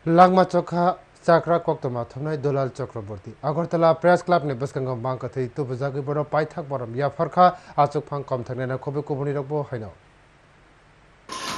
Langma Chokha Chakra Koktoma Thomnai Dolal Chakraborty Agartala Press Club ne Baskangam Bankati to Bazagi Boro Paithak Boram Yafarka Achok Pang Komthana Kobe Kubuni Robo Hino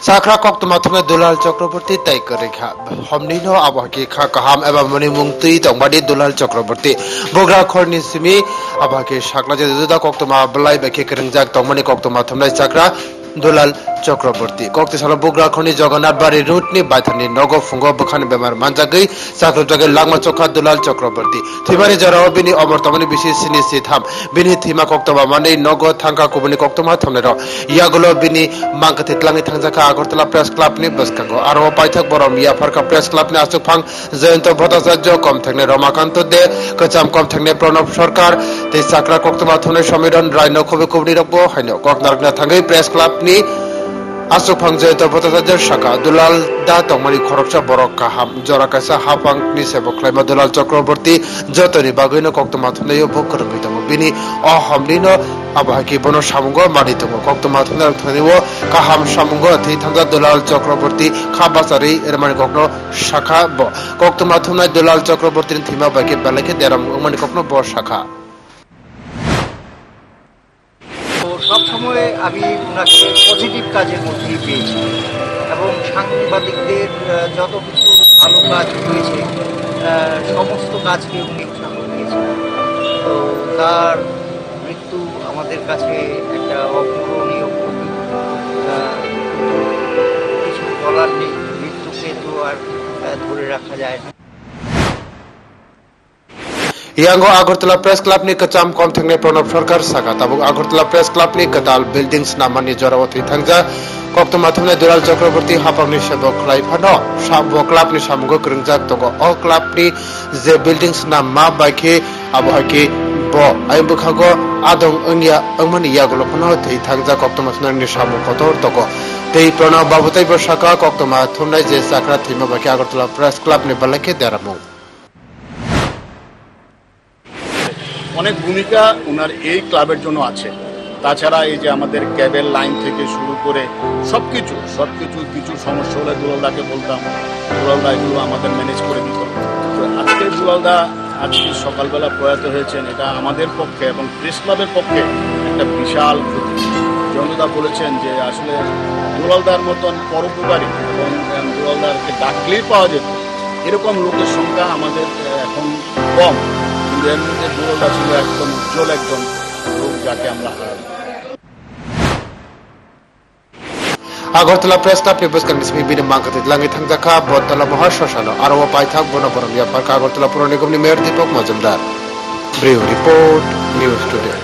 Sakra Koktoma Thomnai Dolal Chakraborty Taikarika Homnino Abaki Kakaham Eva Munimungti Tombadi Dolal Chakraborty Bogra Kornisimi Abaki Shakla Juda Koktoma Balai Baki Kerinjak Tomani Koktoma Thomnai Chakra Dolal Chakraborty Kokti Sala Bogra Khoni Jagannath Bari Routni Baithani Nogo Fungo Bukhani Bemar Manjagi Sakra Jaga Langma Chokha Dolal Chakraborty Thimani Jarao Bini Omartamani Bishi Sini Sitham Bini Thima Koktoma Mani Nogo Thangka Kubuni Koktoma Thomnero Yagulo Bini Mangkati Tlangi Thangjaka Agartala Press Club ni Baskango Aro Paithak Borom Yafarka Press Club ni Achok Pang Jayanto Bhattacharya Kom Thangne Ramakanto De Kacham Kom Thangne Pranab Sarkar Te Sakra Koktoma Thomnai Samiran Raino Khobe Kubuni Rokbo Haino Koknarkna Thangai Press Club ni Achok Pang Jayanto Bhattacharya Shaka Dolal Da Tongmani Khoroksa Borok Kaham Jorakaisa Hapang ni Sebo Klaima Dolal Chakraborty Jotoni Bagino Koktoma Thomnai Bokkormi Tongo Bini Hamlino Abahaki Bono Shamungo Maritongo Koktoma Thomnai Thoniwo Kaham Shamungo Thi Thangja Dolal Chakraborty Khabasari Ermani Kokno Shaka Bo Koktoma Thomnai Dolal Chakraborty Thima Baki Balake Deram Mani Kokno Bo Shaka সব সময় আমি ওনাকে positive কাজের মধ্যেই পেয়েছি এবং সাংবাদিকদের যত কিছু ভালো কাজ হয়েছে সমস্ত কাজকে উনি উৎসাহ দিয়েছেন তো তার মৃত্যু আমাদের কাছে একটা অপূরণীয় ক্ষতি কিছু বলার নেই মৃত্যুকে তো আর ধরে রাখা যায় না Yango Agartala Press Club ni Kacham Kom Thangne Pranab Sarkar Saka Tabuk Agartala Press Club ni Katal Buildings Namani Jorawati Thangja Koktoma Thomnai Dolal Chakraborty Hapangni Sebo Klaifano Sabo Club ni Samungo Kringjak Togo O Club ni Je Buildings Nama Baki Abahaki Bo Aibukhago Adong Ungya Angmani Yagulo Pano Thei Thangja Koktoma Thomnai ni Samu Kotor Togo Tei Pranab Babutai Bashaka Koktoma Thomnai Je Sakra Thima Baki Agartala Press Club ni Balake Deramu অনেক ভূমিকা ওনার এই ক্লাবের জন্য আছে তাছাড়া এই যে আমাদের কেবল লাইন থেকে শুরু করে সবকিছু কিছু সমস্যা হলে দুলালদাকে বলতাম দুলালদা এগুলো আমাদের ম্যানেজ করে দিত তো আজকে দুলালদা আজকে সকালবেলা প্রয়াত হয়েছেন এটা আমাদের পক্ষে এবং প্রেস ক্লাবের পক্ষে একটা বিশাল ক্ষতি জনতা বলেছেন যে আসলে দুলালদার মতন পরোপকারী এবং দুলালদারকে ডাকলেই পাওয়া যেত এরকম লোকের সংখ্যা আমাদের এখন কম এর মধ্যে দুলালদা ছিল একদম উজ্জ্বল একজন লোক যাকে আমরা হারাই Agartala Press Club ni Baskangi Simi Bini Mangkati Tlangi Thangjaka Bodala Mahashashano Aro Paithak Bono Borom Yafarka Agartala Puro Nigam ni Mayor Deepak Majumdar Breo Report News Today